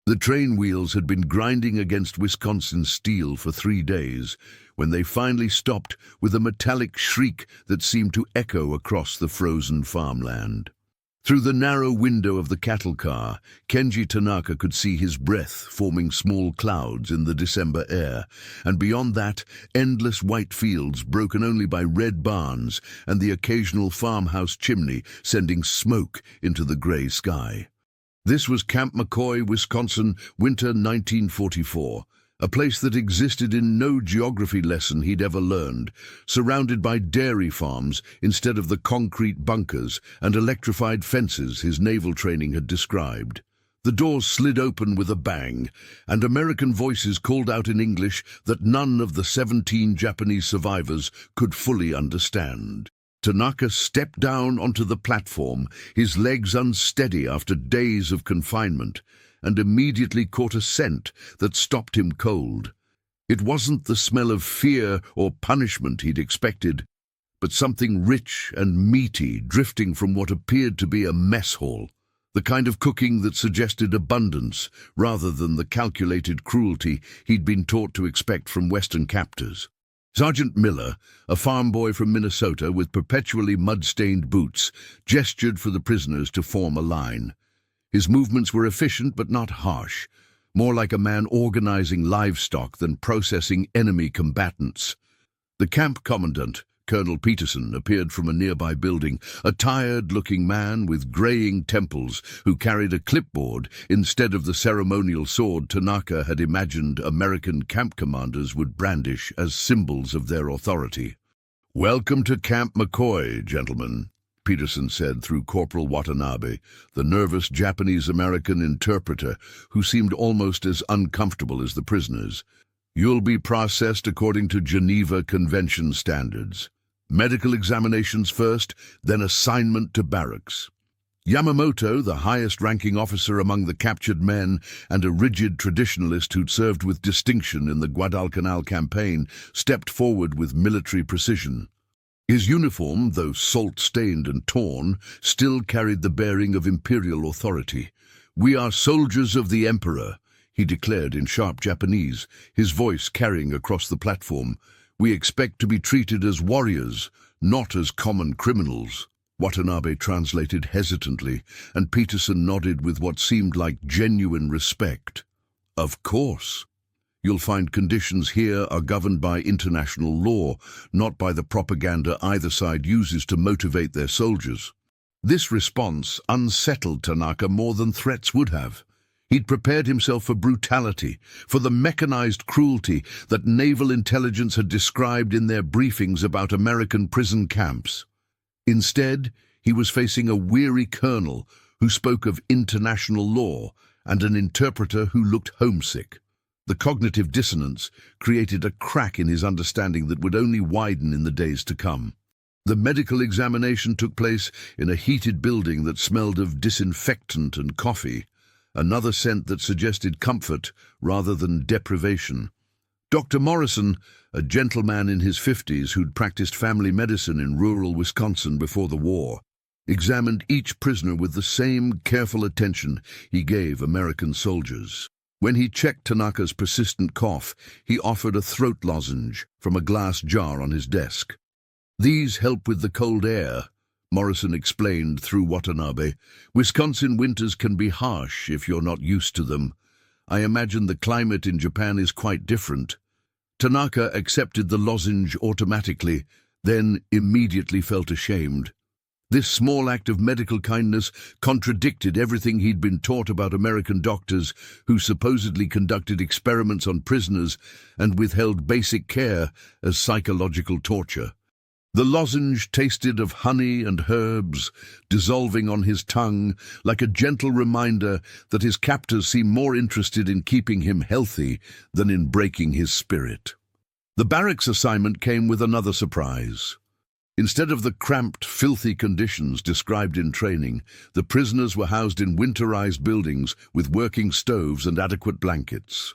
The train wheels had been grinding against Wisconsin steel for 3 days when they finally stopped with a metallic shriek that seemed to echo across the frozen farmland. Through the narrow window of the cattle car, Kenji Tanaka could see his breath forming small clouds in the December air, and beyond that, endless white fields broken only by red barns and the occasional farmhouse chimney sending smoke into the gray sky. This was Camp McCoy, Wisconsin, winter 1944, a place that existed in no geography lesson he'd ever learned, surrounded by dairy farms instead of the concrete bunkers and electrified fences his naval training had described. The doors slid open with a bang, and American voices called out in English that none of the 17 Japanese survivors could fully understand. Tanaka stepped down onto the platform, his legs unsteady after days of confinement, and immediately caught a scent that stopped him cold. It wasn't the smell of fear or punishment he'd expected, but something rich and meaty drifting from what appeared to be a mess hall, the kind of cooking that suggested abundance rather than the calculated cruelty he'd been taught to expect from Western captors. Sergeant Miller, a farm boy from Minnesota with perpetually mud-stained boots, gestured for the prisoners to form a line. His movements were efficient but not harsh, more like a man organizing livestock than processing enemy combatants. The camp commandant, Colonel Peterson, appeared from a nearby building, a tired-looking man with graying temples who carried a clipboard instead of the ceremonial sword Tanaka had imagined American camp commanders would brandish as symbols of their authority. "Welcome to Camp McCoy, gentlemen," Peterson said through Corporal Watanabe, the nervous Japanese-American interpreter who seemed almost as uncomfortable as the prisoners. "You'll be processed according to Geneva Convention standards. Medical examinations first, then assignment to barracks." Yamamoto, the highest-ranking officer among the captured men and a rigid traditionalist who'd served with distinction in the Guadalcanal campaign, stepped forward with military precision. His uniform, though salt-stained and torn, still carried the bearing of imperial authority. "We are soldiers of the Emperor," he declared in sharp Japanese, his voice carrying across the platform. "We expect to be treated as warriors, not as common criminals." Watanabe translated hesitantly, and Peterson nodded with what seemed like genuine respect. "Of course. You'll find conditions here are governed by international law, not by the propaganda either side uses to motivate their soldiers." This response unsettled Tanaka more than threats would have. He'd prepared himself for brutality, for the mechanized cruelty that naval intelligence had described in their briefings about American prison camps. Instead, he was facing a weary colonel who spoke of international law and an interpreter who looked homesick. The cognitive dissonance created a crack in his understanding that would only widen in the days to come. The medical examination took place in a heated building that smelled of disinfectant and coffee, another scent that suggested comfort rather than deprivation. Dr. Morrison, a gentleman in his 50s who'd practiced family medicine in rural Wisconsin before the war, examined each prisoner with the same careful attention he gave American soldiers. When he checked Tanaka's persistent cough, he offered a throat lozenge from a glass jar on his desk. "These help with the cold air," Morrison explained through Watanabe. "Wisconsin winters can be harsh if you're not used to them. I imagine the climate in Japan is quite different." Tanaka accepted the lozenge automatically, then immediately felt ashamed. This small act of medical kindness contradicted everything he'd been taught about American doctors who supposedly conducted experiments on prisoners and withheld basic care as psychological torture. The lozenge tasted of honey and herbs, dissolving on his tongue like a gentle reminder that his captors seemed more interested in keeping him healthy than in breaking his spirit. The barracks assignment came with another surprise. Instead of the cramped, filthy conditions described in training, the prisoners were housed in winterized buildings with working stoves and adequate blankets.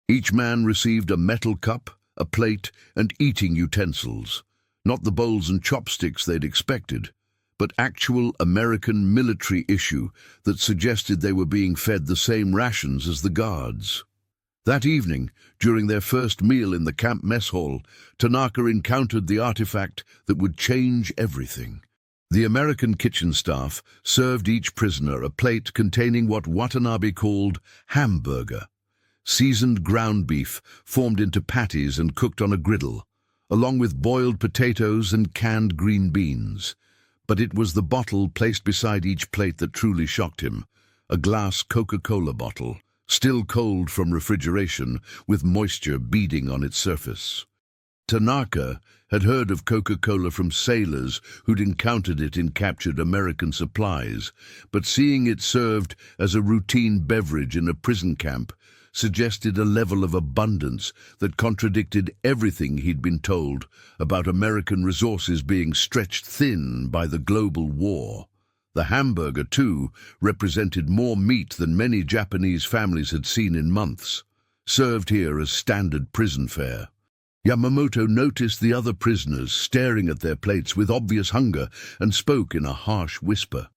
Each man received a metal cup, a plate, and eating utensils, not the bowls and chopsticks they'd expected, but actual American military issue that suggested they were being fed the same rations as the guards. That evening, during their first meal in the camp mess hall, Tanaka encountered the artifact that would change everything. The American kitchen staff served each prisoner a plate containing what Watanabe called hamburger, seasoned ground beef formed into patties and cooked on a griddle, along with boiled potatoes and canned green beans. But it was the bottle placed beside each plate that truly shocked him, a glass Coca-Cola bottle, still cold from refrigeration, with moisture beading on its surface. Tanaka had heard of Coca-Cola from sailors who'd encountered it in captured American supplies, but seeing it served as a routine beverage in a prison camp suggested a level of abundance that contradicted everything he'd been told about American resources being stretched thin by the global war. The hamburger, too, represented more meat than many Japanese families had seen in months, served here as standard prison fare. Yamamoto noticed the other prisoners staring at their plates with obvious hunger and spoke in a harsh whisper.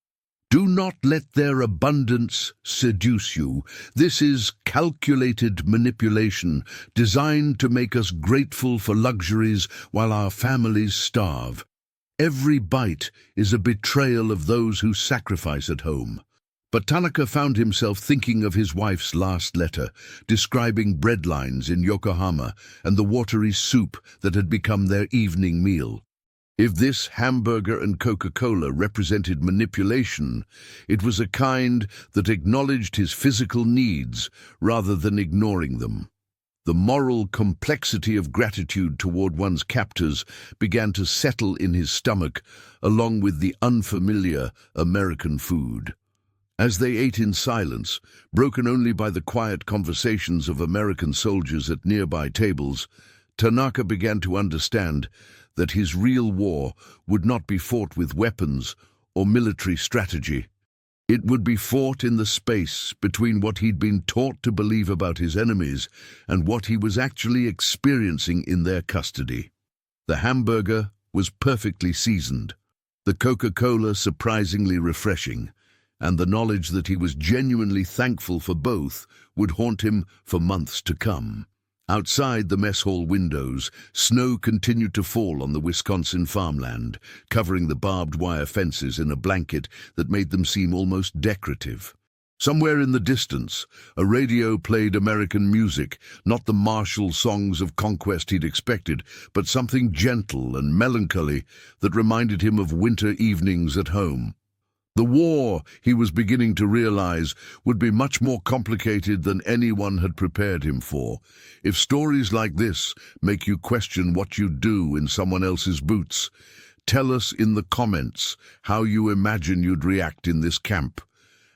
"Do not let their abundance seduce you. This is calculated manipulation designed to make us grateful for luxuries while our families starve. Every bite is a betrayal of those who sacrifice at home." But Tanaka found himself thinking of his wife's last letter, describing breadlines in Yokohama and the watery soup that had become their evening meal. If this hamburger and Coca-Cola represented manipulation, it was a kind that acknowledged his physical needs rather than ignoring them. The moral complexity of gratitude toward one's captors began to settle in his stomach, along with the unfamiliar American food. As they ate in silence, broken only by the quiet conversations of American soldiers at nearby tables, Tanaka began to understand that his real war would not be fought with weapons or military strategy. It would be fought in the space between what he'd been taught to believe about his enemies and what he was actually experiencing in their custody. The hamburger was perfectly seasoned, the Coca-Cola surprisingly refreshing, and the knowledge that he was genuinely thankful for both would haunt him for months to come. Outside the mess hall windows, snow continued to fall on the Wisconsin farmland, covering the barbed wire fences in a blanket that made them seem almost decorative. Somewhere in the distance, a radio played American music, not the martial songs of conquest he'd expected, but something gentle and melancholy that reminded him of winter evenings at home. The war, he was beginning to realize, would be much more complicated than anyone had prepared him for. If stories like this make you question what you'd do in someone else's boots, tell us in the comments how you imagine you'd react in this camp,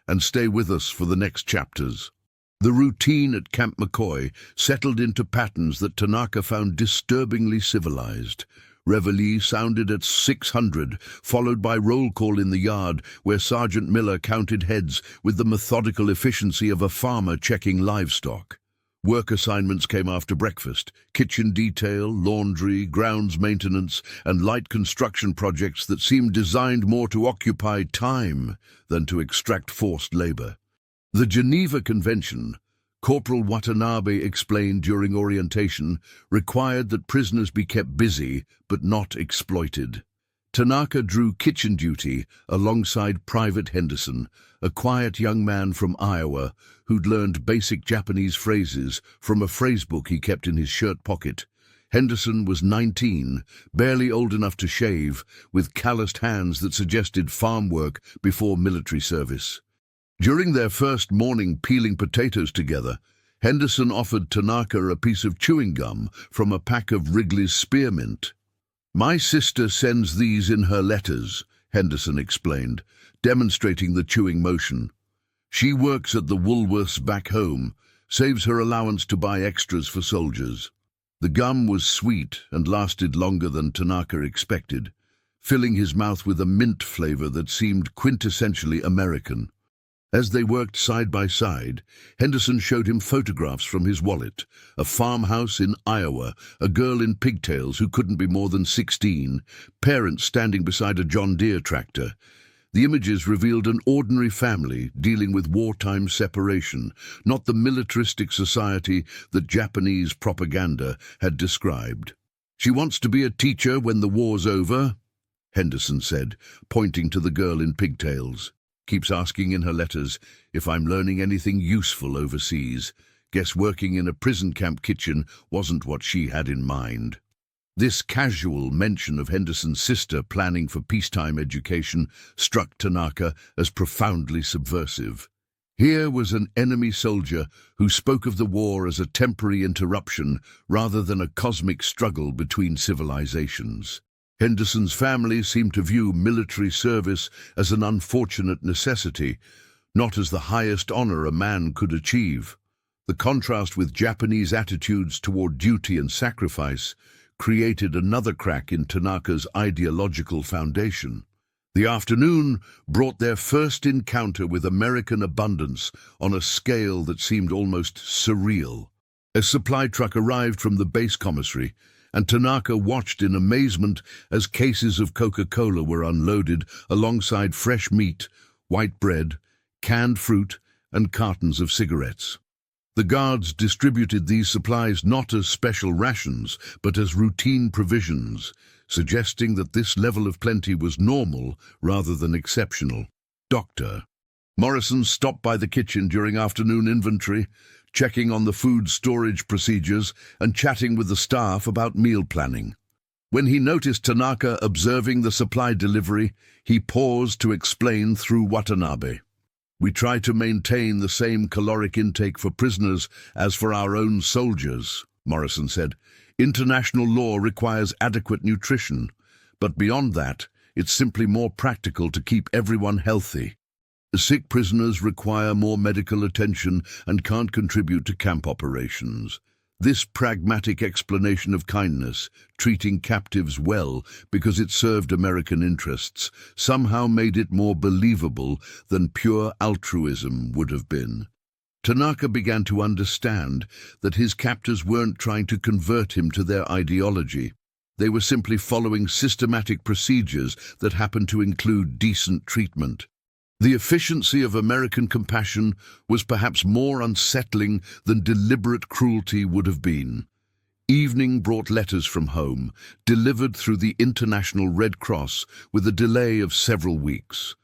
and stay with us for the next chapters. The routine at Camp McCoy settled into patterns that Tanaka found disturbingly civilized. Reveille sounded at 600, followed by roll call in the yard, where Sergeant Miller counted heads with the methodical efficiency of a farmer checking livestock. Work assignments came after breakfast: kitchen detail, laundry, grounds maintenance, and light construction projects that seemed designed more to occupy time than to extract forced labor. The Geneva Convention, Corporal Watanabe explained during orientation, required that prisoners be kept busy but not exploited. Tanaka drew kitchen duty alongside Private Henderson, a quiet young man from Iowa who'd learned basic Japanese phrases from a phrasebook he kept in his shirt pocket. Henderson was 19, barely old enough to shave, with calloused hands that suggested farm work before military service. During their first morning peeling potatoes together, Henderson offered Tanaka a piece of chewing gum from a pack of Wrigley's Spearmint. "My sister sends these in her letters," Henderson explained, demonstrating the chewing motion. "She works at the Woolworths back home, saves her allowance to buy extras for soldiers." The gum was sweet and lasted longer than Tanaka expected, filling his mouth with a mint flavor that seemed quintessentially American. As they worked side by side, Henderson showed him photographs from his wallet, a farmhouse in Iowa, a girl in pigtails who couldn't be more than 16, parents standing beside a John Deere tractor. The images revealed an ordinary family dealing with wartime separation, not the militaristic society that Japanese propaganda had described. "She wants to be a teacher when the war's over," Henderson said, pointing to the girl in pigtails. "Keeps asking in her letters if I'm learning anything useful overseas. Guess working in a prison camp kitchen wasn't what she had in mind." This casual mention of Henderson's sister planning for peacetime education struck Tanaka as profoundly subversive. Here was an enemy soldier who spoke of the war as a temporary interruption rather than a cosmic struggle between civilizations. Henderson's family seemed to view military service as an unfortunate necessity, not as the highest honor a man could achieve. The contrast with Japanese attitudes toward duty and sacrifice created another crack in Tanaka's ideological foundation. The afternoon brought their first encounter with American abundance on a scale that seemed almost surreal. A supply truck arrived from the base commissary, and Tanaka watched in amazement as cases of Coca-Cola were unloaded alongside fresh meat, white bread, canned fruit, and cartons of cigarettes. The guards distributed these supplies not as special rations, but as routine provisions, suggesting that this level of plenty was normal rather than exceptional. Dr. Morrison stopped by the kitchen during afternoon inventory, checking on the food storage procedures and chatting with the staff about meal planning. When he noticed Tanaka observing the supply delivery, he paused to explain through Watanabe. "We try to maintain the same caloric intake for prisoners as for our own soldiers," Morrison said. "International law requires adequate nutrition, but beyond that, it's simply more practical to keep everyone healthy. Sick prisoners require more medical attention and can't contribute to camp operations." This pragmatic explanation of kindness, treating captives well because it served American interests, somehow made it more believable than pure altruism would have been. Tanaka began to understand that his captors weren't trying to convert him to their ideology. They were simply following systematic procedures that happened to include decent treatment. The efficiency of American compassion was perhaps more unsettling than deliberate cruelty would have been. Evening brought letters from home, delivered through the International Red Cross with a delay of several weeks.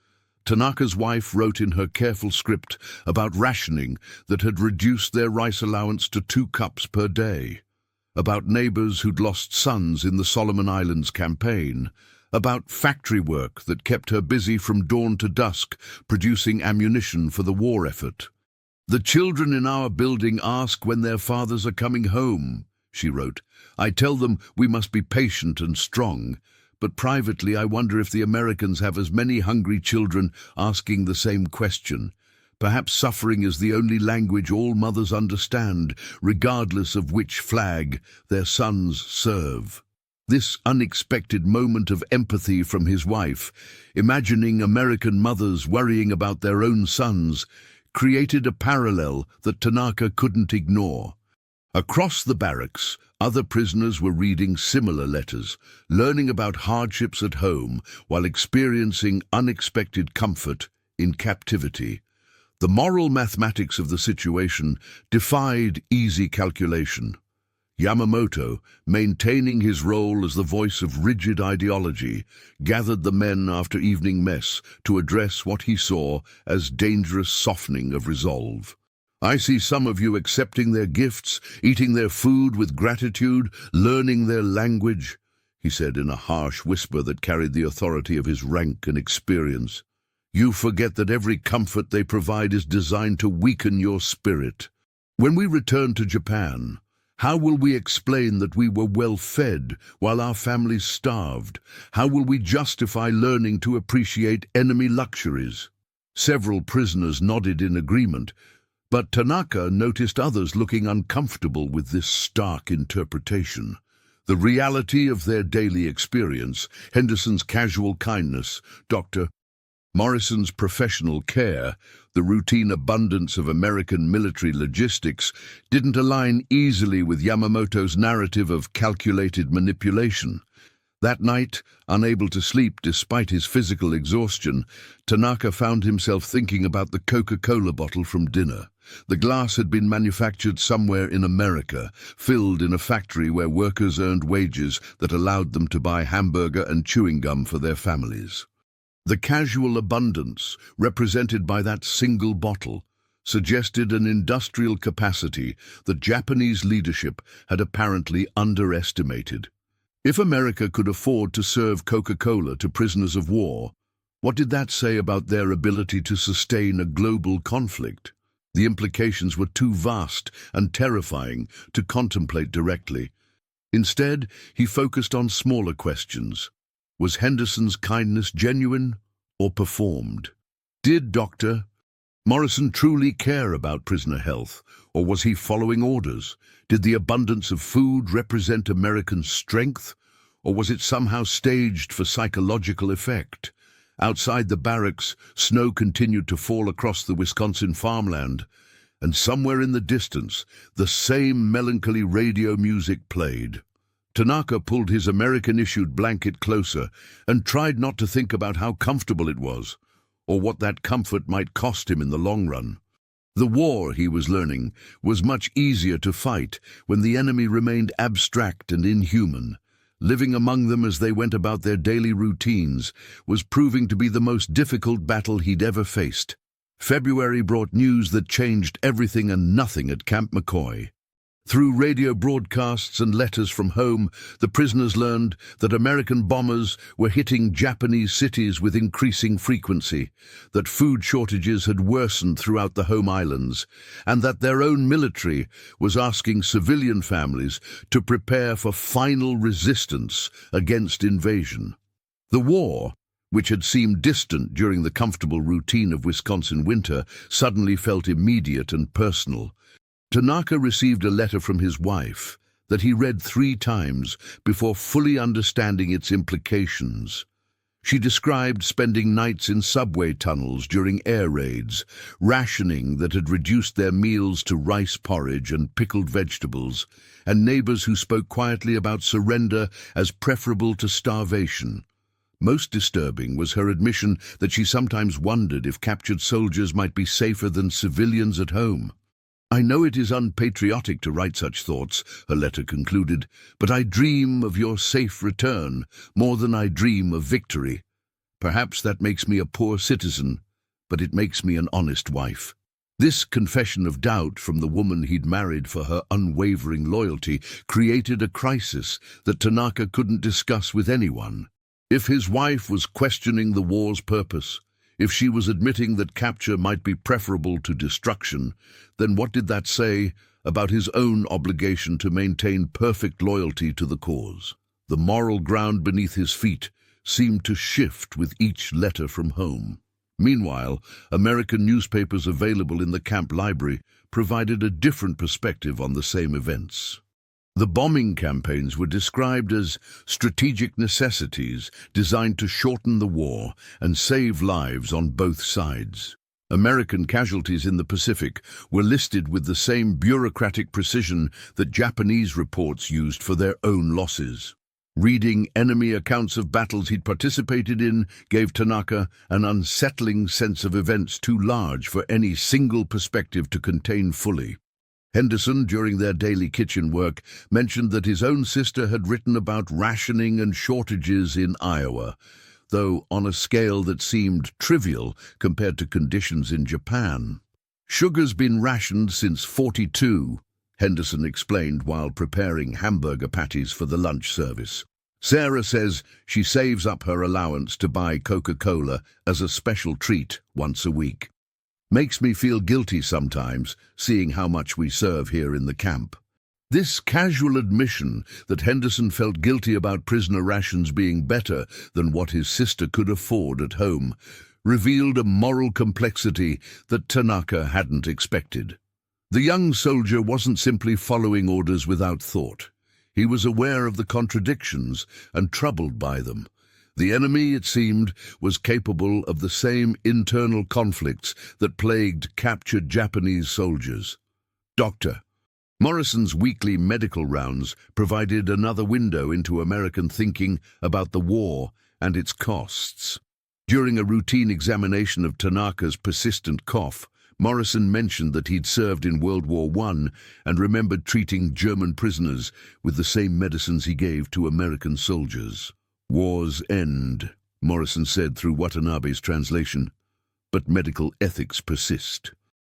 Tanaka's wife wrote in her careful script about rationing that had reduced their rice allowance to 2 cups per day, about neighbors who'd lost sons in the Solomon Islands campaign, about factory work that kept her busy from dawn to dusk, producing ammunition for the war effort. "The children in our building ask when their fathers are coming home," she wrote. "I tell them we must be patient and strong, but privately I wonder if the Americans have as many hungry children asking the same question. Perhaps suffering is the only language all mothers understand, regardless of which flag their sons serve." This unexpected moment of empathy from his wife, imagining American mothers worrying about their own sons, created a parallel that Tanaka couldn't ignore. Across the barracks, other prisoners were reading similar letters, learning about hardships at home while experiencing unexpected comfort in captivity. The moral mathematics of the situation defied easy calculation. Yamamoto, maintaining his role as the voice of rigid ideology, gathered the men after evening mess to address what he saw as dangerous softening of resolve. "I see some of you accepting their gifts, eating their food with gratitude, learning their language," he said in a harsh whisper that carried the authority of his rank and experience. "You forget that every comfort they provide is designed to weaken your spirit. When we return to Japan, how will we explain that we were well fed while our families starved? How will we justify learning to appreciate enemy luxuries?" Several prisoners nodded in agreement, but Tanaka noticed others looking uncomfortable with this stark interpretation. The reality of their daily experience, Henderson's casual kindness, Dr. Morrison's professional care, the routine abundance of American military logistics, didn't align easily with Yamamoto's narrative of calculated manipulation. That night, unable to sleep despite his physical exhaustion, Tanaka found himself thinking about the Coca-Cola bottle from dinner. The glass had been manufactured somewhere in America, filled in a factory where workers earned wages that allowed them to buy hamburger and chewing gum for their families. The casual abundance, represented by that single bottle, suggested an industrial capacity that Japanese leadership had apparently underestimated. If America could afford to serve Coca-Cola to prisoners of war, what did that say about their ability to sustain a global conflict? The implications were too vast and terrifying to contemplate directly. Instead, he focused on smaller questions. Was Henderson's kindness genuine or performed? Did Dr. Morrison truly care about prisoner health, or was he following orders? Did the abundance of food represent American strength, or was it somehow staged for psychological effect? Outside the barracks, snow continued to fall across the Wisconsin farmland, and somewhere in the distance, the same melancholy radio music played. Tanaka pulled his American-issued blanket closer and tried not to think about how comfortable it was, or what that comfort might cost him in the long run. The war, he was learning, was much easier to fight when the enemy remained abstract and inhuman. Living among them as they went about their daily routines was proving to be the most difficult battle he'd ever faced. February brought news that changed everything and nothing at Camp McCoy. Through radio broadcasts and letters from home, the prisoners learned that American bombers were hitting Japanese cities with increasing frequency, that food shortages had worsened throughout the home islands, and that their own military was asking civilian families to prepare for final resistance against invasion. The war, which had seemed distant during the comfortable routine of Wisconsin winter, suddenly felt immediate and personal. Tanaka received a letter from his wife that he read 3 times before fully understanding its implications. She described spending nights in subway tunnels during air raids, rationing that had reduced their meals to rice porridge and pickled vegetables, and neighbors who spoke quietly about surrender as preferable to starvation. Most disturbing was her admission that she sometimes wondered if captured soldiers might be safer than civilians at home. "I know it is unpatriotic to write such thoughts," her letter concluded, "but I dream of your safe return more than I dream of victory. Perhaps that makes me a poor citizen, but it makes me an honest wife." This confession of doubt from the woman he'd married for her unwavering loyalty created a crisis that Tanaka couldn't discuss with anyone. If his wife was questioning the war's purpose, if she was admitting that capture might be preferable to destruction, then what did that say about his own obligation to maintain perfect loyalty to the cause? The moral ground beneath his feet seemed to shift with each letter from home. Meanwhile, American newspapers available in the camp library provided a different perspective on the same events. The bombing campaigns were described as strategic necessities designed to shorten the war and save lives on both sides. American casualties in the Pacific were listed with the same bureaucratic precision that Japanese reports used for their own losses. Reading enemy accounts of battles he'd participated in gave Tanaka an unsettling sense of events too large for any single perspective to contain fully. Henderson, during their daily kitchen work, mentioned that his own sister had written about rationing and shortages in Iowa, though on a scale that seemed trivial compared to conditions in Japan. "Sugar's been rationed since '42, Henderson explained while preparing hamburger patties for the lunch service. Sarah says she saves up her allowance to buy Coca-Cola as a special treat once a week. Makes me feel guilty sometimes, seeing how much we serve here in the camp." This casual admission that Henderson felt guilty about prisoner rations being better than what his sister could afford at home revealed a moral complexity that Tanaka hadn't expected. The young soldier wasn't simply following orders without thought. He was aware of the contradictions and troubled by them. The enemy, it seemed, was capable of the same internal conflicts that plagued captured Japanese soldiers. Doctor. Morrison's weekly medical rounds provided another window into American thinking about the war and its costs. During a routine examination of Tanaka's persistent cough, Morrison mentioned that he'd served in World War I and remembered treating German prisoners with the same medicines he gave to American soldiers. "Wars end," Morrison said through Watanabe's translation, "but medical ethics persist.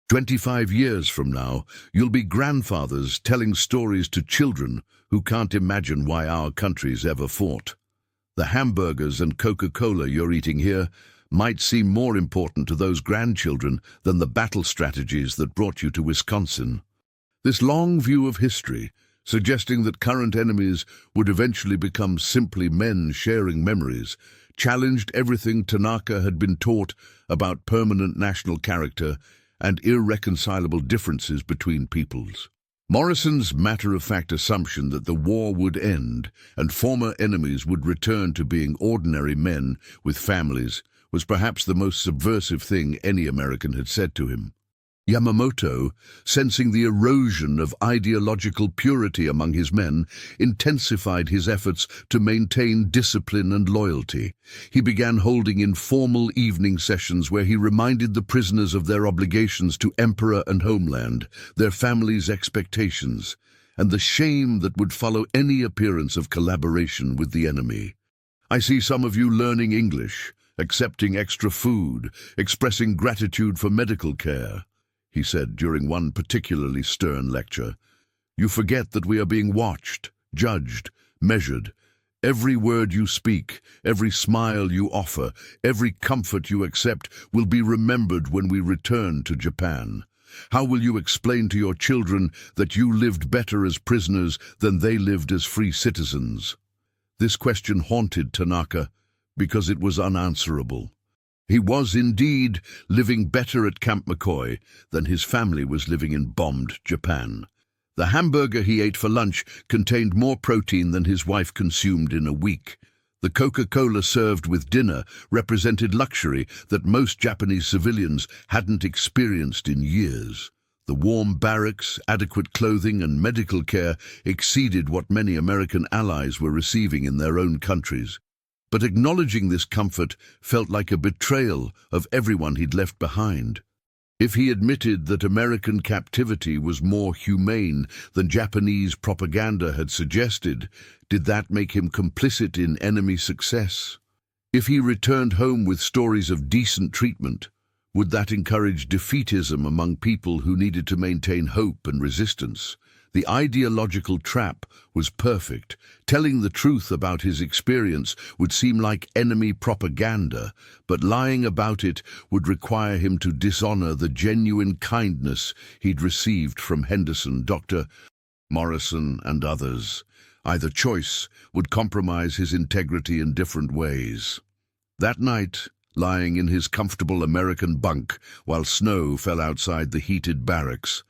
25 years from now, you'll be grandfathers telling stories to children who can't imagine why our countries ever fought. The hamburgers and Coca-Cola you're eating here might seem more important to those grandchildren than the battle strategies that brought you to Wisconsin." This long view of history, suggesting that current enemies would eventually become simply men sharing memories, challenged everything Tanaka had been taught about permanent national character and irreconcilable differences between peoples. Morrison's matter-of-fact assumption that the war would end and former enemies would return to being ordinary men with families was perhaps the most subversive thing any American had said to him. Yamamoto, sensing the erosion of ideological purity among his men, intensified his efforts to maintain discipline and loyalty. He began holding informal evening sessions where he reminded the prisoners of their obligations to emperor and homeland, their families' expectations, and the shame that would follow any appearance of collaboration with the enemy. "I see some of you learning English, accepting extra food, expressing gratitude for medical care," he said during one particularly stern lecture. "You forget that we are being watched, judged, measured. Every word you speak, every smile you offer, every comfort you accept will be remembered when we return to Japan. How will you explain to your children that you lived better as prisoners than they lived as free citizens?" This question haunted Tanaka because it was unanswerable. He was indeed living better at Camp McCoy than his family was living in bombed Japan. The hamburger he ate for lunch contained more protein than his wife consumed in a week. The Coca-Cola served with dinner represented luxury that most Japanese civilians hadn't experienced in years. The warm barracks, adequate clothing, and medical care exceeded what many American allies were receiving in their own countries. But acknowledging this comfort felt like a betrayal of everyone he'd left behind. If he admitted that American captivity was more humane than Japanese propaganda had suggested, did that make him complicit in enemy success? If he returned home with stories of decent treatment, would that encourage defeatism among people who needed to maintain hope and resistance? The ideological trap was perfect. Telling the truth about his experience would seem like enemy propaganda, but lying about it would require him to dishonor the genuine kindness he'd received from Henderson, Dr. Morrison, and others. Either choice would compromise his integrity in different ways. That night, lying in his comfortable American bunk while snow fell outside the heated barracks,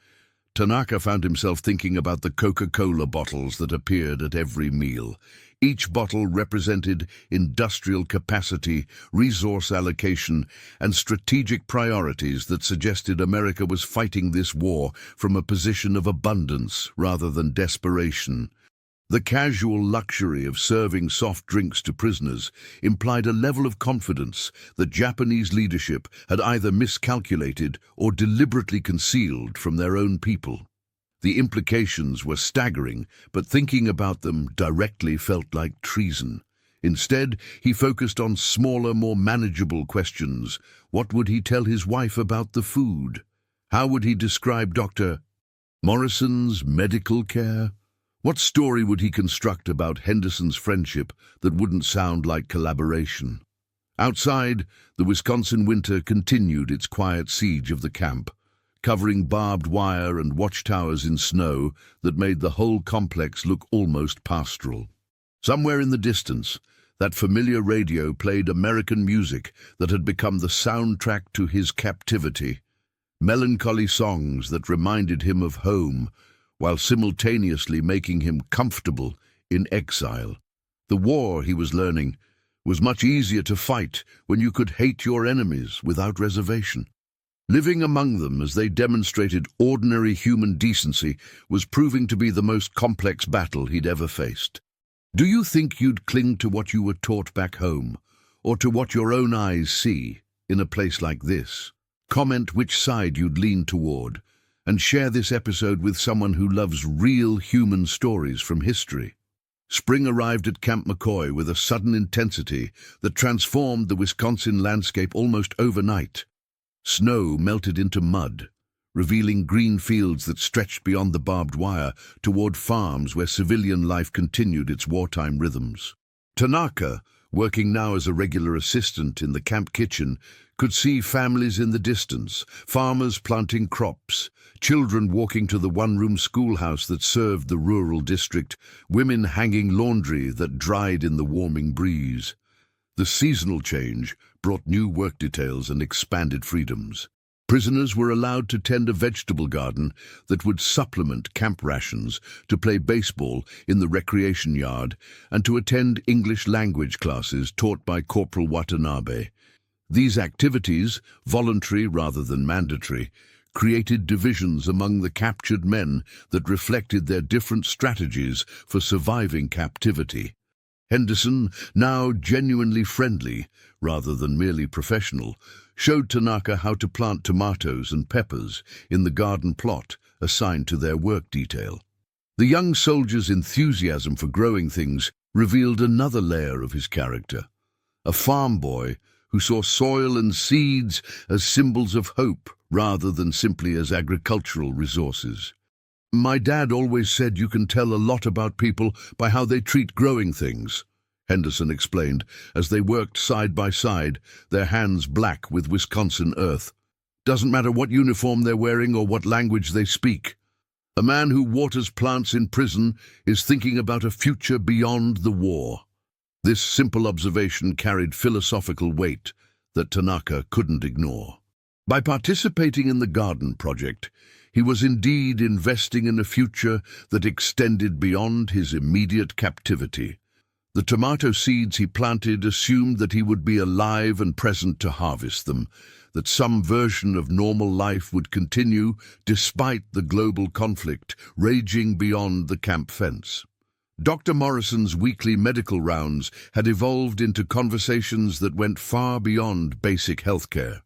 Tanaka found himself thinking about the Coca-Cola bottles that appeared at every meal. Each bottle represented industrial capacity, resource allocation, and strategic priorities that suggested America was fighting this war from a position of abundance rather than desperation. The casual luxury of serving soft drinks to prisoners implied a level of confidence that Japanese leadership had either miscalculated or deliberately concealed from their own people. The implications were staggering, but thinking about them directly felt like treason. Instead, he focused on smaller, more manageable questions. What would he tell his wife about the food? How would he describe Dr. Morrison's medical care? What story would he construct about Henderson's friendship that wouldn't sound like collaboration? Outside, the Wisconsin winter continued its quiet siege of the camp, covering barbed wire and watchtowers in snow that made the whole complex look almost pastoral. Somewhere in the distance, that familiar radio played American music that had become the soundtrack to his captivity, melancholy songs that reminded him of home, while simultaneously making him comfortable in exile. The war, he was learning, was much easier to fight when you could hate your enemies without reservation. Living among them as they demonstrated ordinary human decency was proving to be the most complex battle he'd ever faced. Do you think you'd cling to what you were taught back home, or to what your own eyes see in a place like this? Comment which side you'd lean toward, and share this episode with someone who loves real human stories from history. Spring arrived at Camp McCoy with a sudden intensity that transformed the Wisconsin landscape almost overnight. Snow melted into mud, revealing green fields that stretched beyond the barbed wire toward farms where civilian life continued its wartime rhythms. Tanaka, working now as a regular assistant in the camp kitchen, could see families in the distance, farmers planting crops, children walking to the one-room schoolhouse that served the rural district, women hanging laundry that dried in the warming breeze. The seasonal change brought new work details and expanded freedoms. Prisoners were allowed to tend a vegetable garden that would supplement camp rations, to play baseball in the recreation yard, and to attend English language classes taught by Corporal Watanabe. These activities, voluntary rather than mandatory, created divisions among the captured men that reflected their different strategies for surviving captivity. Henderson, now genuinely friendly rather than merely professional, showed Tanaka how to plant tomatoes and peppers in the garden plot assigned to their work detail. The young soldier's enthusiasm for growing things revealed another layer of his character, a farm boy who saw soil and seeds as symbols of hope rather than simply as agricultural resources. "My dad always said you can tell a lot about people by how they treat growing things," Henderson explained as they worked side by side, their hands black with Wisconsin earth. "Doesn't matter what uniform they're wearing or what language they speak. A man who waters plants in prison is thinking about a future beyond the war." This simple observation carried philosophical weight that Tanaka couldn't ignore. By participating in the garden project, he was indeed investing in a future that extended beyond his immediate captivity. The tomato seeds he planted assumed that he would be alive and present to harvest them, that some version of normal life would continue despite the global conflict raging beyond the camp fence. Dr. Morrison's weekly medical rounds had evolved into conversations that went far beyond basic healthcare.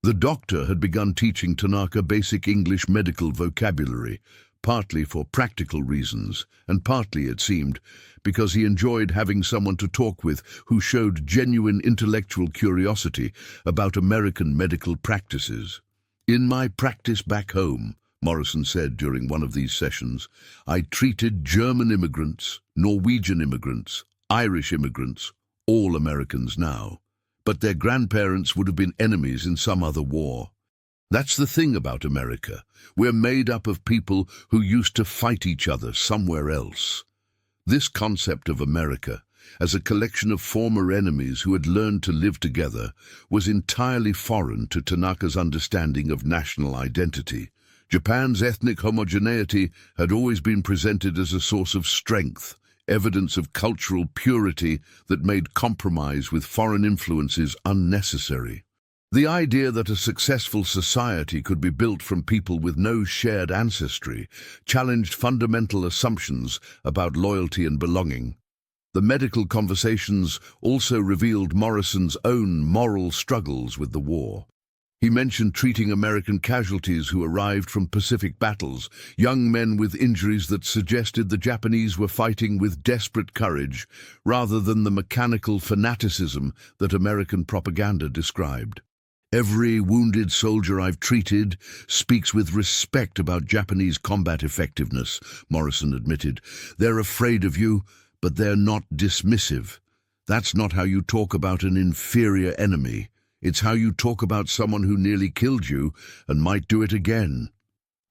The doctor had begun teaching Tanaka basic English medical vocabulary, partly for practical reasons, and partly, it seemed, because he enjoyed having someone to talk with who showed genuine intellectual curiosity about American medical practices. "In my practice back home," Morrison said during one of these sessions, "I treated German immigrants, Norwegian immigrants, Irish immigrants, all Americans now. But their grandparents would have been enemies in some other war. That's the thing about America. We're made up of people who used to fight each other somewhere else." This concept of America, as a collection of former enemies who had learned to live together, was entirely foreign to Tanaka's understanding of national identity. Japan's ethnic homogeneity had always been presented as a source of strength, evidence of cultural purity that made compromise with foreign influences unnecessary. The idea that a successful society could be built from people with no shared ancestry challenged fundamental assumptions about loyalty and belonging. The medical conversations also revealed Morrison's own moral struggles with the war. He mentioned treating American casualties who arrived from Pacific battles, young men with injuries that suggested the Japanese were fighting with desperate courage rather than the mechanical fanaticism that American propaganda described. "Every wounded soldier I've treated speaks with respect about Japanese combat effectiveness," Morrison admitted. "They're afraid of you, but they're not dismissive. That's not how you talk about an inferior enemy. It's how you talk about someone who nearly killed you and might do it again."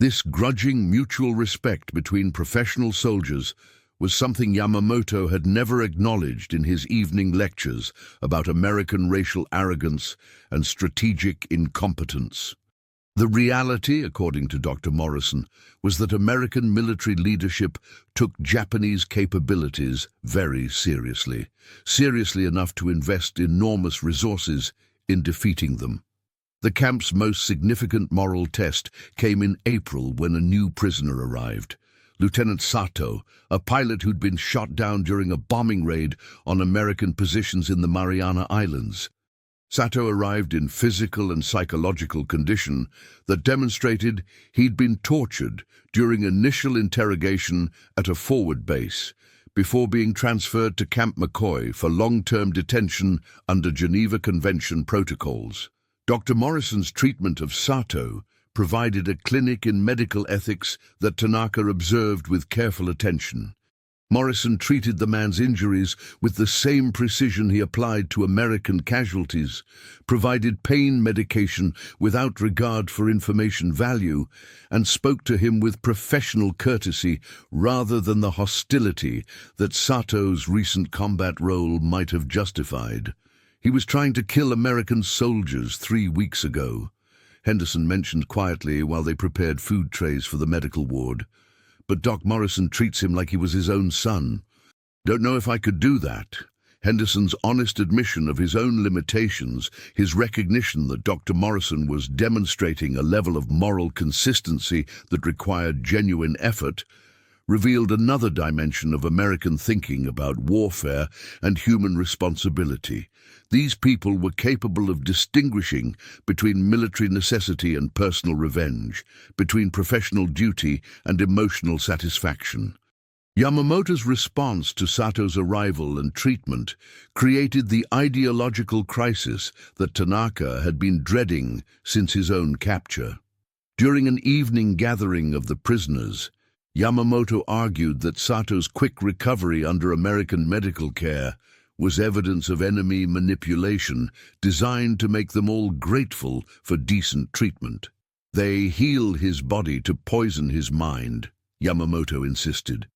This grudging mutual respect between professional soldiers was something Yamamoto had never acknowledged in his evening lectures about American racial arrogance and strategic incompetence. The reality, according to Dr. Morrison, was that American military leadership took Japanese capabilities very seriously, seriously enough to invest enormous resources in defeating them. The camp's most significant moral test came in April when a new prisoner arrived. Lieutenant Sato, a pilot who'd been shot down during a bombing raid on American positions in the Mariana Islands. Sato arrived in physical and psychological condition that demonstrated he'd been tortured during initial interrogation at a forward base, before being transferred to Camp McCoy for long-term detention under Geneva Convention protocols. Dr. Morrison's treatment of Sato provided a clinic in medical ethics that Tanaka observed with careful attention. Morrison treated the man's injuries with the same precision he applied to American casualties, provided pain medication without regard for information value, and spoke to him with professional courtesy rather than the hostility that Sato's recent combat role might have justified. He was trying to kill American soldiers 3 weeks ago, Henderson mentioned quietly while they prepared food trays for the medical ward. But Doc Morrison treats him like he was his own son. Don't know if I could do that. Henderson's honest admission of his own limitations, his recognition that Dr. Morrison was demonstrating a level of moral consistency that required genuine effort, revealed another dimension of American thinking about warfare and human responsibility. These people were capable of distinguishing between military necessity and personal revenge, between professional duty and emotional satisfaction. Yamamoto's response to Sato's arrival and treatment created the ideological crisis that Tanaka had been dreading since his own capture. During an evening gathering of the prisoners, Yamamoto argued that Sato's quick recovery under American medical care was evidence of enemy manipulation designed to make them all grateful for decent treatment. They heal his body to poison his mind, Yamamoto insisted.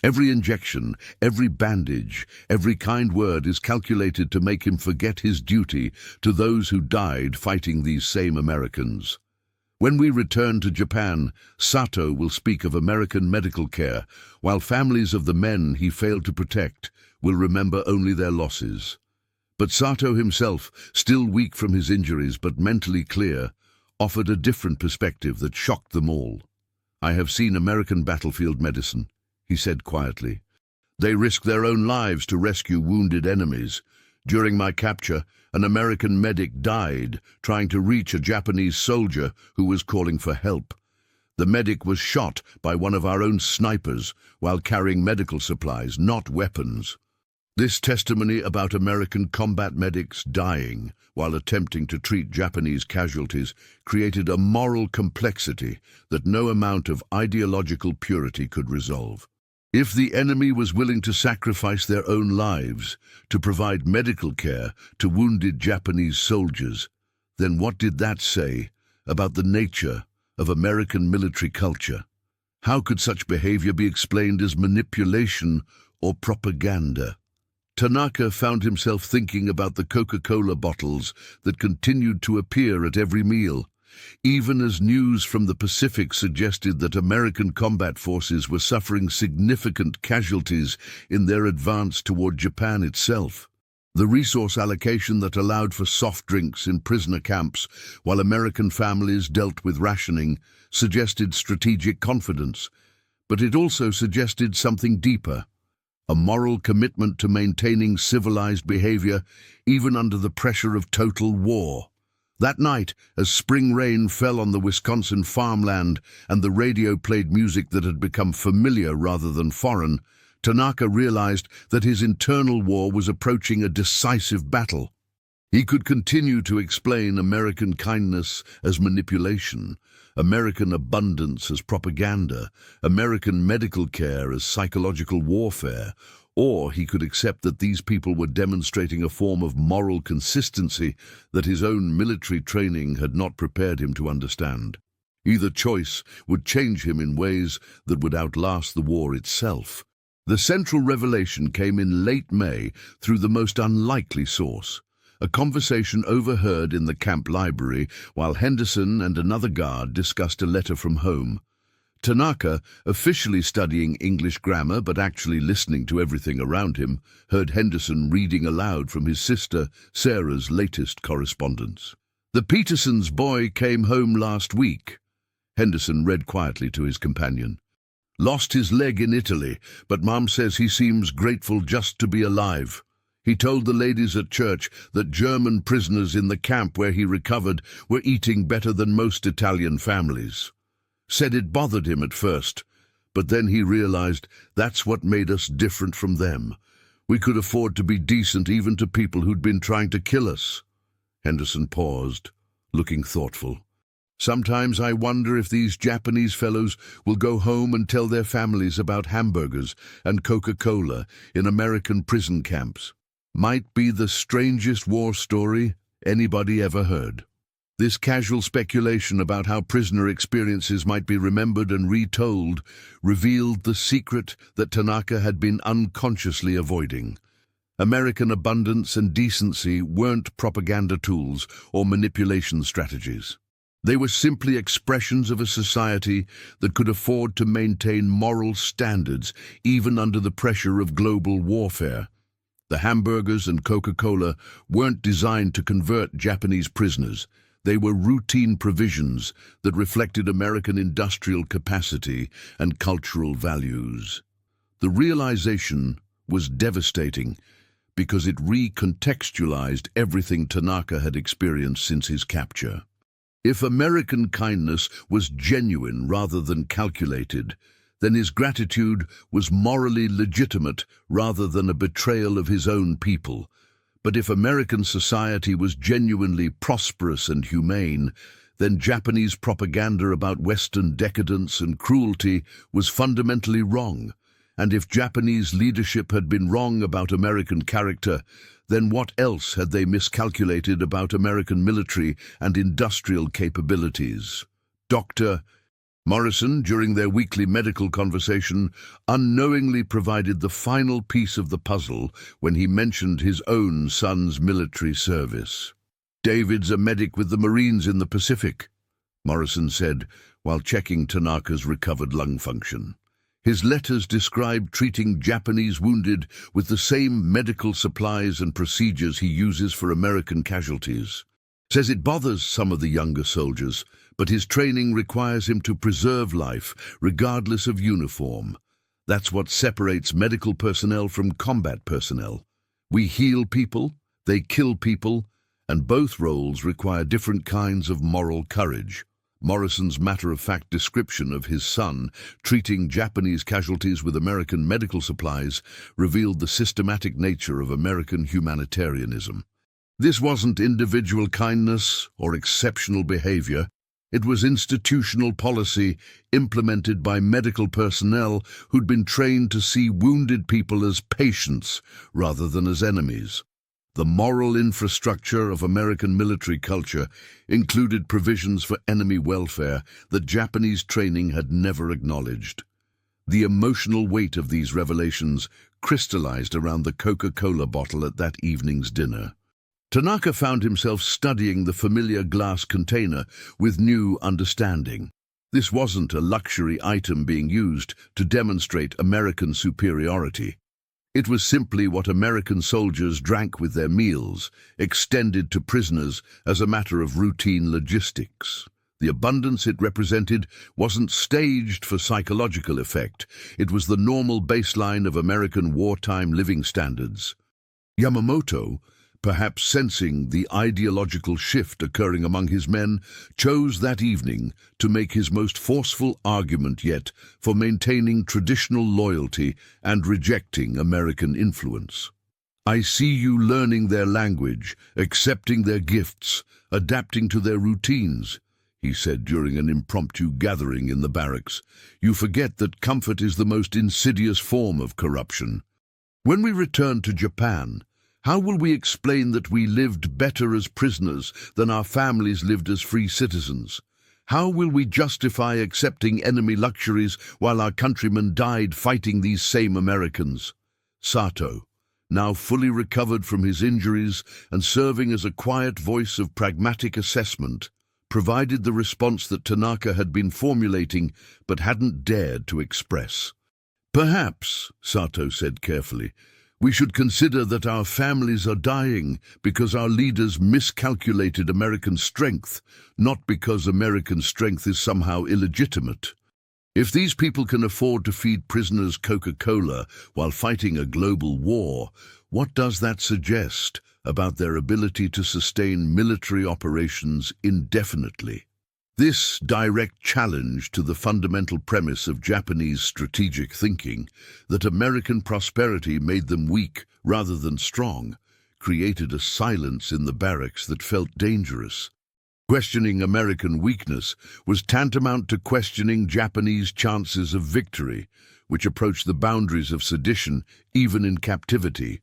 Every injection, every bandage, every kind word is calculated to make him forget his duty to those who died fighting these same Americans. When we return to Japan, Sato will speak of American medical care, while families of the men he failed to protect will remember only their losses. But Sato himself, still weak from his injuries but mentally clear, offered a different perspective that shocked them all. "I have seen American battlefield medicine," he said quietly. "They risk their own lives to rescue wounded enemies. During my capture, an American medic died trying to reach a Japanese soldier who was calling for help. The medic was shot by one of our own snipers while carrying medical supplies, not weapons." This testimony about American combat medics dying while attempting to treat Japanese casualties created a moral complexity that no amount of ideological purity could resolve. If the enemy was willing to sacrifice their own lives to provide medical care to wounded Japanese soldiers, then what did that say about the nature of American military culture? How could such behavior be explained as manipulation or propaganda? Tanaka found himself thinking about the Coca-Cola bottles that continued to appear at every meal, even as news from the Pacific suggested that American combat forces were suffering significant casualties in their advance toward Japan itself. The resource allocation that allowed for soft drinks in prisoner camps while American families dealt with rationing suggested strategic confidence, but it also suggested something deeper. A moral commitment to maintaining civilized behavior even under the pressure of total war. That night, as spring rain fell on the Wisconsin farmland and the radio played music that had become familiar rather than foreign, Tanaka realized that his internal war was approaching a decisive battle. He could continue to explain American kindness as manipulation, American abundance as propaganda, American medical care as psychological warfare, or he could accept that these people were demonstrating a form of moral consistency that his own military training had not prepared him to understand. Either choice would change him in ways that would outlast the war itself. The central revelation came in late May through the most unlikely source. a conversation overheard in the camp library while Henderson and another guard discussed a letter from home. Tanaka, officially studying English grammar but actually listening to everything around him, heard Henderson reading aloud from his sister Sarah's latest correspondence. "The Petersons' boy came home last week," Henderson read quietly to his companion. "Lost his leg in Italy, but Mom says he seems grateful just to be alive. He told the ladies at church that German prisoners in the camp where he recovered were eating better than most Italian families. Said it bothered him at first, but then he realized that's what made us different from them. We could afford to be decent even to people who'd been trying to kill us." Henderson paused, looking thoughtful. "Sometimes I wonder if these Japanese fellows will go home and tell their families about hamburgers and Coca-Cola in American prison camps. Might be the strangest war story anybody ever heard." This casual speculation about how prisoner experiences might be remembered and retold revealed the secret that Tanaka had been unconsciously avoiding. American abundance and decency weren't propaganda tools or manipulation strategies. They were simply expressions of a society that could afford to maintain moral standards even under the pressure of global warfare. The hamburgers and Coca-Cola weren't designed to convert Japanese prisoners. They were routine provisions that reflected American industrial capacity and cultural values. The realization was devastating because it recontextualized everything Tanaka had experienced since his capture. If American kindness was genuine rather than calculated, then his gratitude was morally legitimate rather than a betrayal of his own people. But if American society was genuinely prosperous and humane, then Japanese propaganda about Western decadence and cruelty was fundamentally wrong. And if Japanese leadership had been wrong about American character, then what else had they miscalculated about American military and industrial capabilities? Dr. Morrison, during their weekly medical conversation, unknowingly provided the final piece of the puzzle when he mentioned his own son's military service. "David's a medic with the Marines in the Pacific," Morrison said, while checking Tanaka's recovered lung function. His letters describe treating Japanese wounded with the same medical supplies and procedures he uses for American casualties. Says it bothers some of the younger soldiers, but his training requires him to preserve life, regardless of uniform. That's what separates medical personnel from combat personnel. We heal people, they kill people, and both roles require different kinds of moral courage. Morrison's matter-of-fact description of his son treating Japanese casualties with American medical supplies revealed the systematic nature of American humanitarianism. This wasn't individual kindness or exceptional behavior. It was institutional policy implemented by medical personnel who'd been trained to see wounded people as patients rather than as enemies. The moral infrastructure of American military culture included provisions for enemy welfare that Japanese training had never acknowledged. The emotional weight of these revelations crystallized around the Coca-Cola bottle at that evening's dinner. Tanaka found himself studying the familiar glass container with new understanding. This wasn't a luxury item being used to demonstrate American superiority. It was simply what American soldiers drank with their meals, extended to prisoners as a matter of routine logistics. The abundance it represented wasn't staged for psychological effect. It was the normal baseline of American wartime living standards. Yamamoto, perhaps sensing the ideological shift occurring among his men, chose that evening to make his most forceful argument yet for maintaining traditional loyalty and rejecting American influence. "I see you learning their language, accepting their gifts, adapting to their routines," he said during an impromptu gathering in the barracks. "You forget that comfort is the most insidious form of corruption. When we return to Japan, how will we explain that we lived better as prisoners than our families lived as free citizens? How will we justify accepting enemy luxuries while our countrymen died fighting these same Americans?" Sato, now fully recovered from his injuries and serving as a quiet voice of pragmatic assessment, provided the response that Tanaka had been formulating but hadn't dared to express. "Perhaps," Sato said carefully, "we should consider that our families are dying because our leaders miscalculated American strength, not because American strength is somehow illegitimate. If these people can afford to feed prisoners Coca-Cola while fighting a global war, what does that suggest about their ability to sustain military operations indefinitely?" This direct challenge to the fundamental premise of Japanese strategic thinking, that American prosperity made them weak rather than strong, created a silence in the barracks that felt dangerous. Questioning American weakness was tantamount to questioning Japanese chances of victory, which approached the boundaries of sedition even in captivity.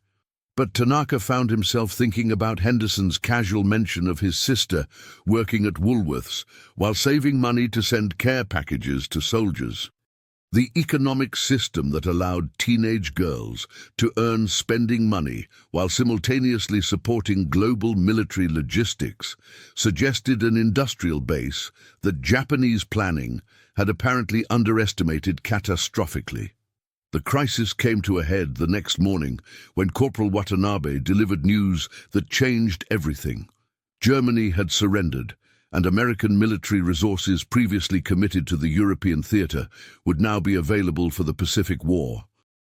But Tanaka found himself thinking about Henderson's casual mention of his sister working at Woolworths while saving money to send care packages to soldiers. The economic system that allowed teenage girls to earn spending money while simultaneously supporting global military logistics suggested an industrial base that Japanese planning had apparently underestimated catastrophically. The crisis came to a head the next morning when Corporal Watanabe delivered news that changed everything. Germany had surrendered, and American military resources previously committed to the European theater would now be available for the Pacific War.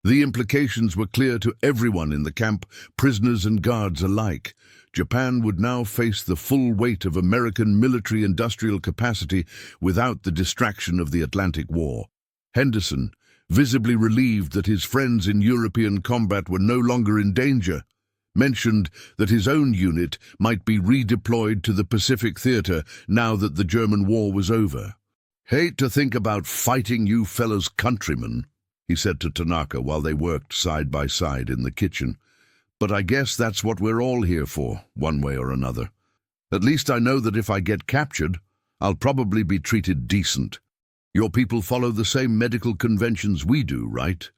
The implications were clear to everyone in the camp, prisoners and guards alike. Japan would now face the full weight of American military-industrial capacity without the distraction of the Atlantic War. Henderson, visibly relieved that his friends in European combat were no longer in danger, mentioned that his own unit might be redeployed to the Pacific Theater now that the German war was over. "Hate to think about fighting you fellows countrymen," he said to Tanaka while they worked side by side in the kitchen. "But I guess that's what we're all here for, one way or another. At least I know that if I get captured, I'll probably be treated decent. Your people follow the same medical conventions we do, right?"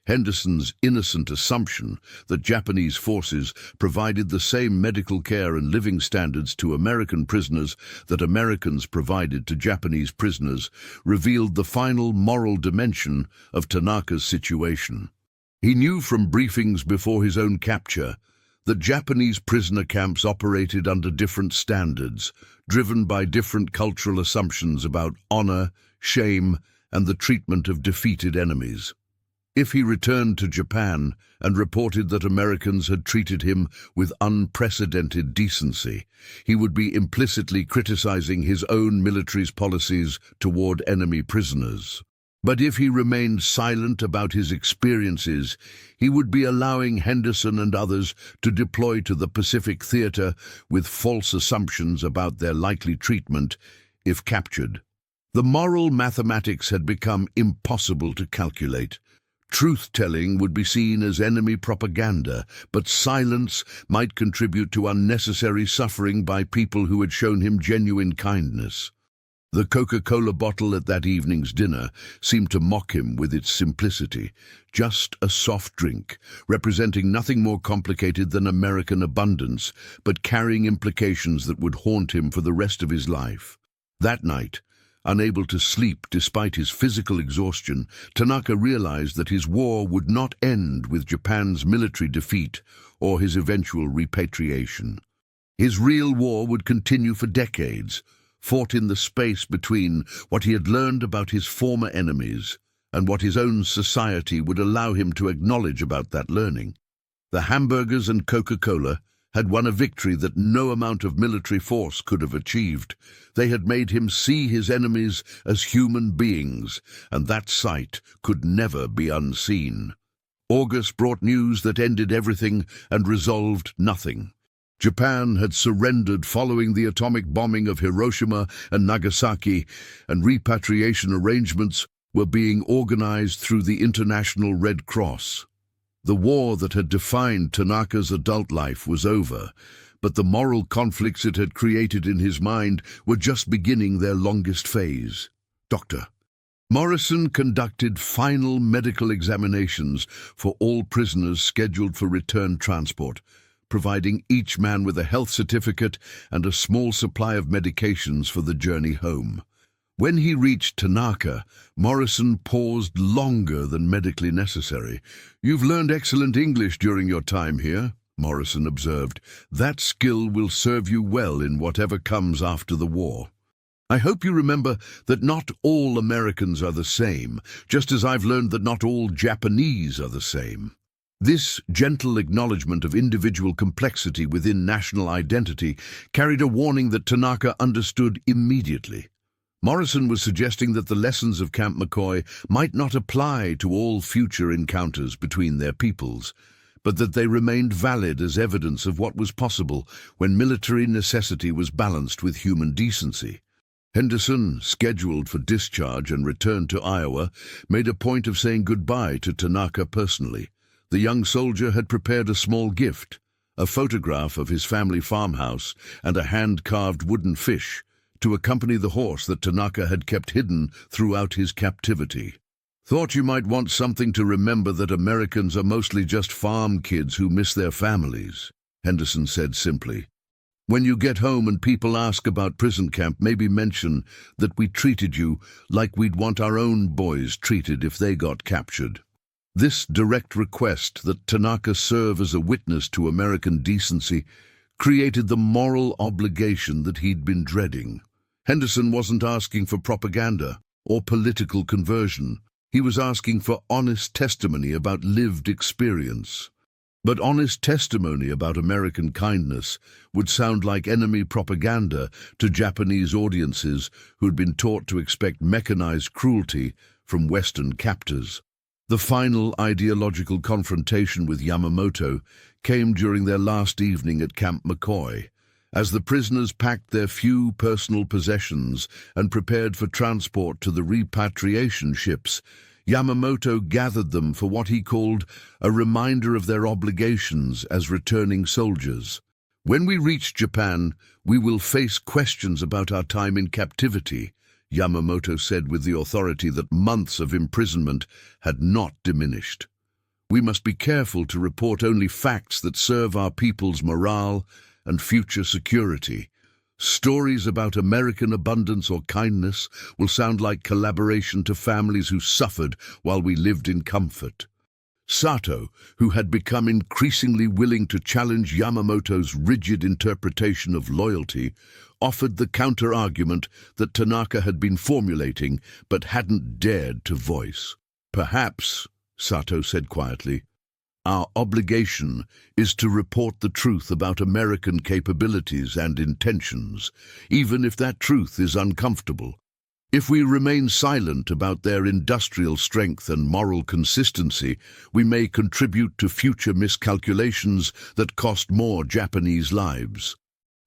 Henderson's innocent assumption that Japanese forces provided the same medical care and living standards to American prisoners that Americans provided to Japanese prisoners revealed the final moral dimension of Tanaka's situation. He knew from briefings before his own capture that Japanese prisoner camps operated under different standards, driven by different cultural assumptions about honor, shame, and the treatment of defeated enemies. If he returned to Japan and reported that Americans had treated him with unprecedented decency, he would be implicitly criticizing his own military's policies toward enemy prisoners. But if he remained silent about his experiences, he would be allowing Henderson and others to deploy to the Pacific Theater with false assumptions about their likely treatment if captured. The moral mathematics had become impossible to calculate. Truth-telling would be seen as enemy propaganda, but silence might contribute to unnecessary suffering by people who had shown him genuine kindness. The Coca-Cola bottle at that evening's dinner seemed to mock him with its simplicity, just a soft drink, representing nothing more complicated than American abundance, but carrying implications that would haunt him for the rest of his life. That night, unable to sleep despite his physical exhaustion, Tanaka realized that his war would not end with Japan's military defeat or his eventual repatriation. His real war would continue for decades, fought in the space between what he had learned about his former enemies and what his own society would allow him to acknowledge about that learning. The hamburgers and Coca-Cola had won a victory that no amount of military force could have achieved. They had made him see his enemies as human beings, and that sight could never be unseen. August brought news that ended everything and resolved nothing. Japan had surrendered following the atomic bombing of Hiroshima and Nagasaki, and repatriation arrangements were being organized through the International Red Cross. The war that had defined Tanaka's adult life was over, but the moral conflicts it had created in his mind were just beginning their longest phase. "Doctor, Morrison conducted final medical examinations for all prisoners scheduled for return transport, providing each man with a health certificate and a small supply of medications for the journey home. When he reached Tanaka, Morrison paused longer than medically necessary. "You've learned excellent English during your time here," Morrison observed. "That skill will serve you well in whatever comes after the war. I hope you remember that not all Americans are the same, just as I've learned that not all Japanese are the same." This gentle acknowledgement of individual complexity within national identity carried a warning that Tanaka understood immediately. Morrison was suggesting that the lessons of Camp McCoy might not apply to all future encounters between their peoples, but that they remained valid as evidence of what was possible when military necessity was balanced with human decency. Henderson, scheduled for discharge and return to Iowa, made a point of saying goodbye to Tanaka personally. The young soldier had prepared a small gift, a photograph of his family farmhouse and a hand-carved wooden fish, to accompany the horse that Tanaka had kept hidden throughout his captivity. "Thought you might want something to remember that Americans are mostly just farm kids who miss their families," Henderson said simply. "When you get home and people ask about prison camp, maybe mention that we treated you like we'd want our own boys treated if they got captured." This direct request that Tanaka serve as a witness to American decency created the moral obligation that he'd been dreading. Henderson wasn't asking for propaganda or political conversion. He was asking for honest testimony about lived experience. But honest testimony about American kindness would sound like enemy propaganda to Japanese audiences who'd been taught to expect mechanized cruelty from Western captors. The final ideological confrontation with Yamamoto came during their last evening at Camp McCoy. As the prisoners packed their few personal possessions and prepared for transport to the repatriation ships, Yamamoto gathered them for what he called a reminder of their obligations as returning soldiers. "When we reach Japan, we will face questions about our time in captivity," Yamamoto said with the authority that months of imprisonment had not diminished. "We must be careful to report only facts that serve our people's morale and future security. Stories about American abundance or kindness will sound like collaboration to families who suffered while we lived in comfort." Sato, who had become increasingly willing to challenge Yamamoto's rigid interpretation of loyalty, offered the counter-argument that Tanaka had been formulating but hadn't dared to voice. "Perhaps," Sato said quietly, "our obligation is to report the truth about American capabilities and intentions, even if that truth is uncomfortable. If we remain silent about their industrial strength and moral consistency, we may contribute to future miscalculations that cost more Japanese lives."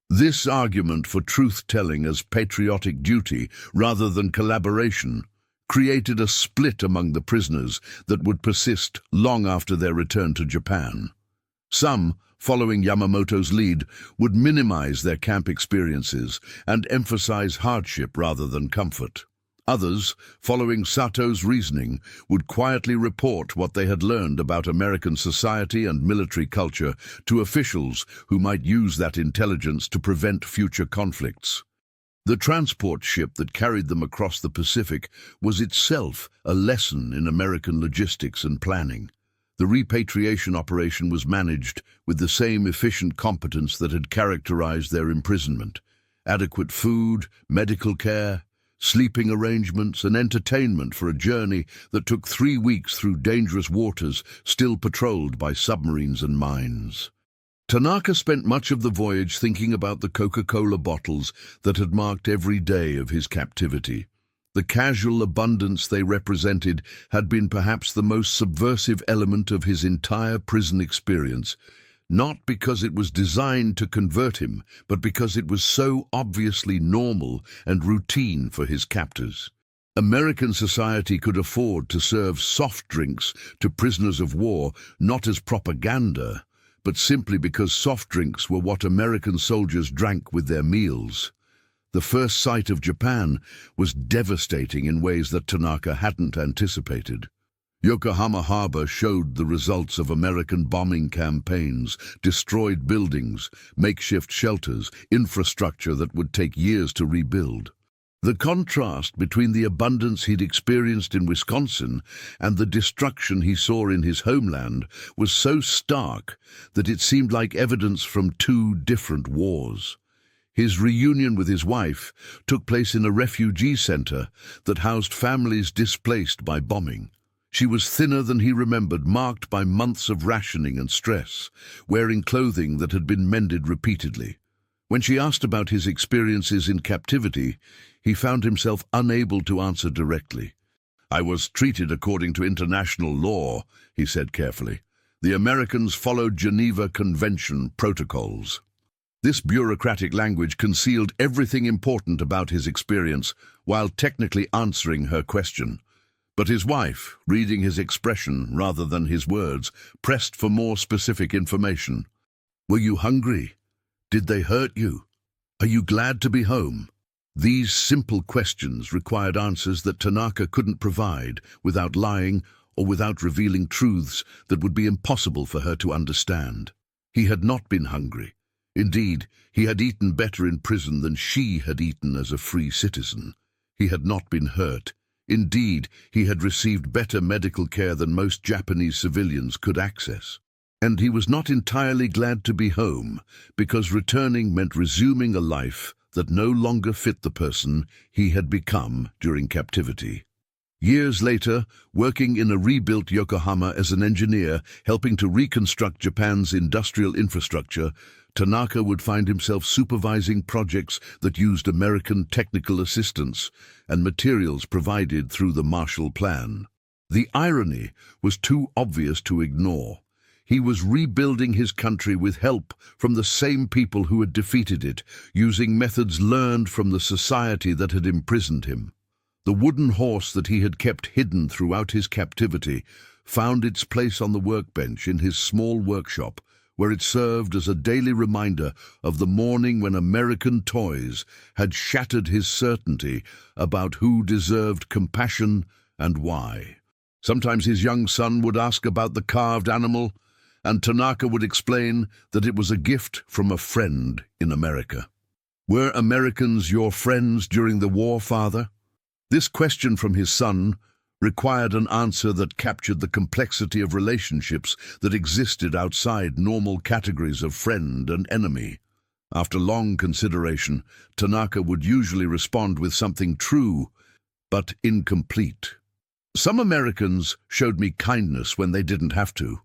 This argument for truth-telling as patriotic duty rather than collaboration created a split among the prisoners that would persist long after their return to Japan. Some, following Yamamoto's lead, would minimize their camp experiences and emphasize hardship rather than comfort. Others, following Sato's reasoning, would quietly report what they had learned about American society and military culture to officials who might use that intelligence to prevent future conflicts. The transport ship that carried them across the Pacific was itself a lesson in American logistics and planning. The repatriation operation was managed with the same efficient competence that had characterized their imprisonment. Adequate food, medical care, sleeping arrangements, and entertainment for a journey that took 3 weeks through dangerous waters still patrolled by submarines and mines. Tanaka spent much of the voyage thinking about the Coca-Cola bottles that had marked every day of his captivity. The casual abundance they represented had been perhaps the most subversive element of his entire prison experience, not because it was designed to convert him, but because it was so obviously normal and routine for his captors. American society could afford to serve soft drinks to prisoners of war not as propaganda, but simply because soft drinks were what American soldiers drank with their meals. The first sight of Japan was devastating in ways that Tanaka hadn't anticipated. Yokohama Harbor showed the results of American bombing campaigns, destroyed buildings, makeshift shelters, infrastructure that would take years to rebuild. The contrast between the abundance he'd experienced in Wisconsin and the destruction he saw in his homeland was so stark that it seemed like evidence from two different wars. His reunion with his wife took place in a refugee center that housed families displaced by bombing. She was thinner than he remembered, marked by months of rationing and stress, wearing clothing that had been mended repeatedly. When she asked about his experiences in captivity, he found himself unable to answer directly. "I was treated according to international law," he said carefully. "The Americans followed Geneva Convention protocols." This bureaucratic language concealed everything important about his experience while technically answering her question. But his wife, reading his expression rather than his words, pressed for more specific information. "Were you hungry? Did they hurt you? Are you glad to be home?" These simple questions required answers that Tanaka couldn't provide without lying or without revealing truths that would be impossible for her to understand. He had not been hungry. Indeed, he had eaten better in prison than she had eaten as a free citizen. He had not been hurt. Indeed, he had received better medical care than most Japanese civilians could access. And he was not entirely glad to be home, because returning meant resuming a life that no longer fit the person he had become during captivity. Years later, working in a rebuilt Yokohama as an engineer, helping to reconstruct Japan's industrial infrastructure, Tanaka would find himself supervising projects that used American technical assistance and materials provided through the Marshall Plan. The irony was too obvious to ignore. He was rebuilding his country with help from the same people who had defeated it, using methods learned from the society that had imprisoned him. The wooden horse that he had kept hidden throughout his captivity found its place on the workbench in his small workshop, where it served as a daily reminder of the morning when American toys had shattered his certainty about who deserved compassion and why. Sometimes his young son would ask about the carved animal, and Tanaka would explain that it was a gift from a friend in America. "Were Americans your friends during the war, Father?" This question from his son required an answer that captured the complexity of relationships that existed outside normal categories of friend and enemy. After long consideration, Tanaka would usually respond with something true, but incomplete. "Some Americans showed me kindness when they didn't have to.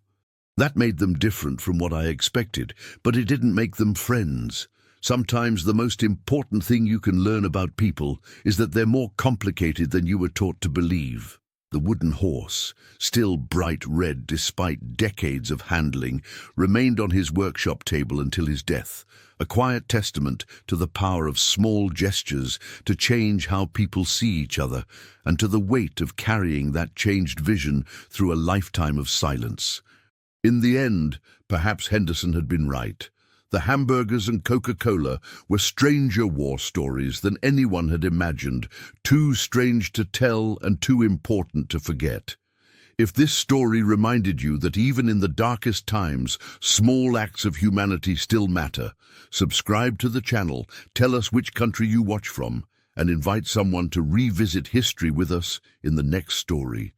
That made them different from what I expected, but it didn't make them friends. Sometimes the most important thing you can learn about people is that they're more complicated than you were taught to believe." The wooden horse, still bright red despite decades of handling, remained on his workshop table until his death, a quiet testament to the power of small gestures to change how people see each other, and to the weight of carrying that changed vision through a lifetime of silence. In the end, perhaps Henderson had been right. The hamburgers and Coca-Cola were stranger war stories than anyone had imagined, too strange to tell and too important to forget. If this story reminded you that even in the darkest times, small acts of humanity still matter, subscribe to the channel, tell us which country you watch from, and invite someone to revisit history with us in the next story.